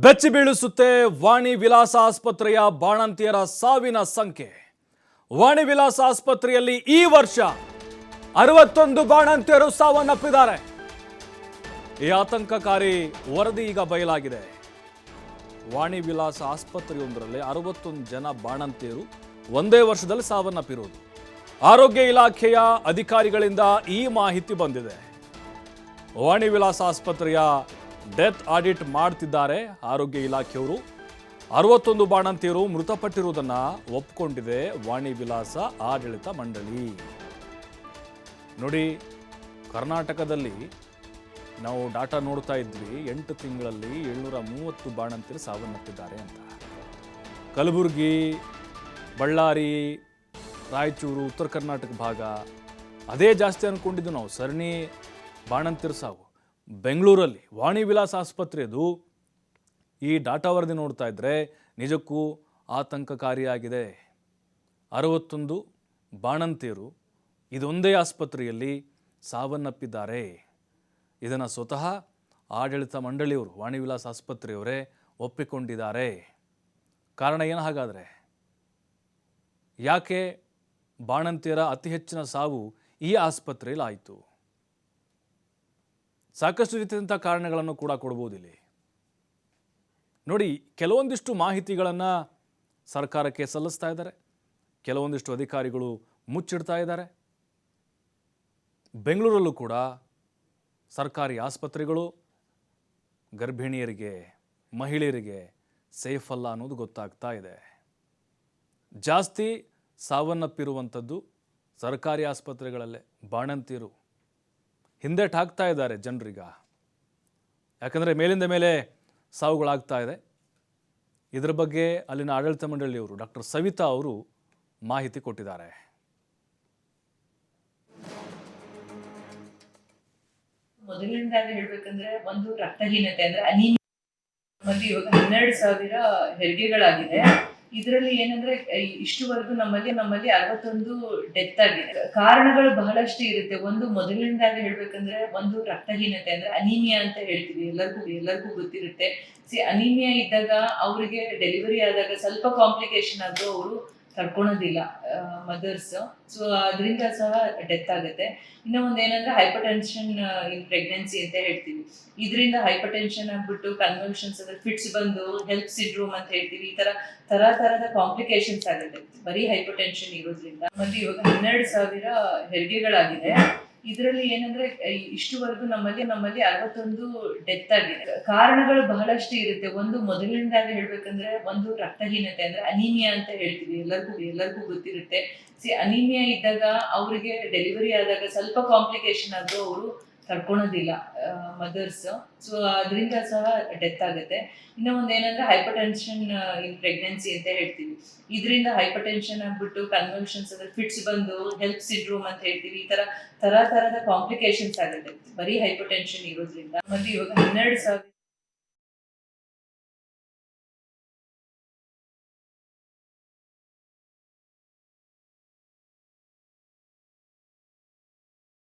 ಬೆಚ್ಚಿ ಬೀಳಿಸುತ್ತೆ ವಾಣಿ ವಿಲಾಸ ಆಸ್ಪತ್ರೆಯ ಬಾಣಂತಿಯರ ಸಾವಿನ ಸಂಖ್ಯೆ. ವಾಣಿ ವಿಲಾಸ ಆಸ್ಪತ್ರೆಯಲ್ಲಿ ಈ ವರ್ಷ 61 ಬಾಣಂತಿಯರು ಸಾವನ್ನಪ್ಪಿದ್ದಾರೆ. ಈ ಆತಂಕಕಾರಿ ವರದಿ ಈಗ ಬಯಲಾಗಿದೆ. ವಾಣಿ ವಿಲಾಸ ಆಸ್ಪತ್ರೆಯೊಂದರಲ್ಲಿ 61 ಜನ ಬಾಣಂತಿಯರು ಒಂದೇ ವರ್ಷದಲ್ಲಿ ಸಾವನ್ನಪ್ಪಿರುವುದು. ಆರೋಗ್ಯ ಇಲಾಖೆಯ ಅಧಿಕಾರಿಗಳಿಂದ ಈ ಮಾಹಿತಿ ಬಂದಿದೆ. ವಾಣಿ ವಿಲಾಸ ಆಸ್ಪತ್ರೆಯ ಡೆತ್ ಆಡಿಟ್ ಮಾಡ್ತಿದ್ದಾರೆ ಆರೋಗ್ಯ ಇಲಾಖೆಯವರು. 61 ಬಾಣಂತಿಯರು ಮೃತಪಟ್ಟಿರುವುದನ್ನು ಒಪ್ಪಿಕೊಂಡಿದೆ ವಾಣಿ ವಿಲಾಸ ಆಡಳಿತ ಮಂಡಳಿ. ನೋಡಿ, ಕರ್ನಾಟಕದಲ್ಲಿ ನಾವು ಡಾಟಾ ನೋಡ್ತಾ ಇದ್ವಿ, 8 ತಿಂಗಳಲ್ಲಿ 730 ಬಾಣಂತಿಯರು ಸಾವನ್ನಪ್ಪಿದ್ದಾರೆ ಅಂತ. ಕಲಬುರಗಿ, ಬಳ್ಳಾರಿ, ರಾಯಚೂರು, ಉತ್ತರ ಕರ್ನಾಟಕ ಭಾಗ ಅದೇ ಜಾಸ್ತಿ ಅಂದ್ಕೊಂಡಿದ್ದು ನಾವು, ಸರಣಿ ಬಾಣಂತಿಯರು ಸಾವು. ಬೆಂಗಳೂರಲ್ಲಿ ವಾಣಿ ವಿಲಾಸ ಆಸ್ಪತ್ರೆದು ಈ ಡಾಟಾ ವರದಿ ನೋಡ್ತಾ ಇದ್ದರೆ ನಿಜಕ್ಕೂ ಆತಂಕಕಾರಿಯಾಗಿದೆ. 61 ಬಾಣಂತಿಯರು ಇದೊಂದೇ ಆಸ್ಪತ್ರೆಯಲ್ಲಿ ಸಾವನ್ನಪ್ಪಿದ್ದಾರೆ. ಇದನ್ನು ಸ್ವತಃ ಆಡಳಿತ ಮಂಡಳಿಯವರು, ವಾಣಿ ವಿಲಾಸ ಆಸ್ಪತ್ರೆಯವರೇ ಒಪ್ಪಿಕೊಂಡಿದ್ದಾರೆ. ಕಾರಣ ಏನು ಹಾಗಾದರೆ? ಯಾಕೆ ಬಾಣಂತಿಯರ ಅತಿ ಹೆಚ್ಚಿನ ಸಾವು ಈ ಆಸ್ಪತ್ರೆಯಲ್ಲಿ ಆಯಿತು? ಸಾಕಷ್ಟು ರೀತಿಯಾದಂಥ ಕಾರಣಗಳನ್ನು ಕೂಡ ಕೊಡ್ಬೋದು ಇಲ್ಲಿ. ನೋಡಿ, ಕೆಲವೊಂದಿಷ್ಟು ಮಾಹಿತಿಗಳನ್ನು ಸರ್ಕಾರಕ್ಕೆ ಸಲ್ಲಿಸ್ತಾ ಇದ್ದಾರೆ, ಕೆಲವೊಂದಿಷ್ಟು ಅಧಿಕಾರಿಗಳು ಮುಚ್ಚಿಡ್ತಾ ಇದ್ದಾರೆ. ಬೆಂಗಳೂರಲ್ಲೂ ಕೂಡ ಸರ್ಕಾರಿ ಆಸ್ಪತ್ರೆಗಳು ಗರ್ಭಿಣಿಯರಿಗೆ, ಮಹಿಳೆಯರಿಗೆ ಸೇಫ್ ಅಲ್ಲ ಅನ್ನೋದು ಗೊತ್ತಾಗ್ತಾ ಇದೆ. ಜಾಸ್ತಿ ಸಾವನ್ನಪ್ಪಿರುವಂಥದ್ದು ಸರ್ಕಾರಿ ಆಸ್ಪತ್ರೆಗಳಲ್ಲೇ. ಬಾಣಂತಿಯರು ಹಿಂದೆಟ್ಟು ಹಾಕ್ತಾ ಇದ್ದಾರೆ ಜನರೀಗ, ಯಾಕಂದರೆ ಮೇಲಿಂದ ಮೇಲೆ ಸಾವುಗಳಾಗ್ತಾ ಇದೆ. ಇದರ ಬಗ್ಗೆ ಅಲ್ಲಿನ ಆಡಳಿತ ಮಂಡಳಿಯವರು ಡಾಕ್ಟರ್ ಸವಿತಾ ಅವರು ಮಾಹಿತಿ ಕೊಟ್ಟಿದ್ದಾರೆ. ಮೊದಲನೇದಾಗಿ ಹೇಳ್ಬೇಕಂದ್ರೆ ಒಂದು ರಕ್ತಹೀನತೆ ಅಂದ್ರೆ ಅನೀಮಿಯಾ. ಇವಾಗ 12,000 ಹೆರಿಗೆಗಳಾಗಿದೆ. ಇದರಲ್ಲಿ ಏನಂದ್ರೆ ಇಷ್ಟುವರೆಗೂ ನಮ್ಮಲ್ಲಿ 61 ಡೆತ್ ಆಗಿದೆ. ಕಾರಣಗಳು ಬಹಳಷ್ಟು ಇರುತ್ತೆ. ಒಂದು ಮೊದಲನೇದಾಗಿ ಹೇಳ್ಬೇಕಂದ್ರೆ ಒಂದು ರಕ್ತಹೀನತೆ ಅಂದ್ರೆ ಅನೀಮಿಯಾ ಅಂತ ಹೇಳ್ತೀವಿ, ಎಲ್ಲರಿಗೂ ಗೊತ್ತಿರುತ್ತೆ. ಅನೀಮಿಯಾ ಇದ್ದಾಗ ಅವರಿಗೆ ಡೆಲಿವರಿ ಆದಾಗ ಸ್ವಲ್ಪ ಕಾಂಪ್ಲಿಕೇಶನ್ ಆದ್ರೂ ಅವರು ತಡ್ಕೊಳೋದಿಲ್ಲ ಮದರ್ಸ್. ಸೊ ಅದರಿಂದ ಸಹ ಡೆತ್ ಆಗುತ್ತೆ. ಇನ್ನೂ ಒಂದು ಏನಂದ್ರೆ ಹೈಪರ್ ಟೆನ್ಷನ್ ಇನ್ ಪ್ರೆಗ್ನೆನ್ಸಿ ಅಂತ ಹೇಳ್ತೀವಿ. ಇದರಿಂದ ಹೈಪರ್ ಟೆನ್ಷನ್ ಆಗ್ಬಿಟ್ಟು ಕನ್ವಲ್ಷನ್ಸ್ ಅಂದ್ರೆ ಫಿಟ್ಸ್ ಬಂದು ಹೆಲ್ಪ್ ಸಿಂಡ್ರೋಮ್ ಅಂತ ಹೇಳ್ತೀವಿ. ಈ ತರದ ಕಾಂಪ್ಲಿಕೇಶನ್ಸ್ ಆಗುತ್ತೆ ಬರೀ ಹೈಪರ್ ಟೆನ್ಷನ್ ಇರೋದ್ರಿಂದ. ಮತ್ತೆ ಇವಾಗ 12,000 ಹೆರಿಗೆಗಳಾಗಿದೆ. ಇದರಲ್ಲಿ ಏನಂದ್ರೆ ಇಷ್ಟುವರೆಗೂ ನಮ್ಮಲ್ಲಿ 61 ಡೆತ್ ಆಗಿದೆ. ಕಾರಣಗಳು ಬಹಳಷ್ಟು ಇರುತ್ತೆ. ಒಂದು ಮೊದಲನೇದಾಗಿ ಹೇಳ್ಬೇಕಂದ್ರೆ ಒಂದು ರಕ್ತಹೀನತೆ ಅಂದ್ರೆ ಅನೀಮಿಯಾ ಅಂತ ಹೇಳ್ತೀವಿ, ಎಲ್ಲರಿಗೂ ಗೊತ್ತಿರುತ್ತೆ. ಅನೀಮಿಯಾ ಇದ್ದಾಗ ಅವರಿಗೆ ಡೆಲಿವರಿ ಆದಾಗ ಸ್ವಲ್ಪ ಕಾಂಪ್ಲಿಕೇಶನ್ ಆದ್ರೂ ಅವರು ತಡ್ಕೊಳೋದಿಲ್ಲ ಮದರ್ಸ್. ಸೊ ಅದರಿಂದ ಸಹ ಡೆತ್ ಆಗುತ್ತೆ. ಇನ್ನೂ ಒಂದು ಏನಂದ್ರೆ ಹೈಪರ್ ಟೆನ್ಷನ್ ಇನ್ ಪ್ರೆಗ್ನೆನ್ಸಿ ಅಂತ ಹೇಳ್ತೀವಿ. ಇದರಿಂದ ಹೈಪರ್ ಟೆನ್ಷನ್ ಆಗ್ಬಿಟ್ಟು ಕನ್ವಲ್ಷನ್ಸ್ ಅಂದ್ರೆ ಫಿಟ್ಸ್ ಬಂದು ಹೆಲ್ಪ್ ಸಿಂಡ್ರೋಮ್ ಅಂತ ಹೇಳ್ತೀವಿ. ಈ ತರದ ಕಾಂಪ್ಲಿಕೇಶನ್ಸ್ ಆಗುತ್ತೆ ಬರೀ ಹೈಪರ್ ಟೆನ್ಷನ್ ಇರೋದ್ರಿಂದ. ಮತ್ತೆ ಇವಾಗ 12,000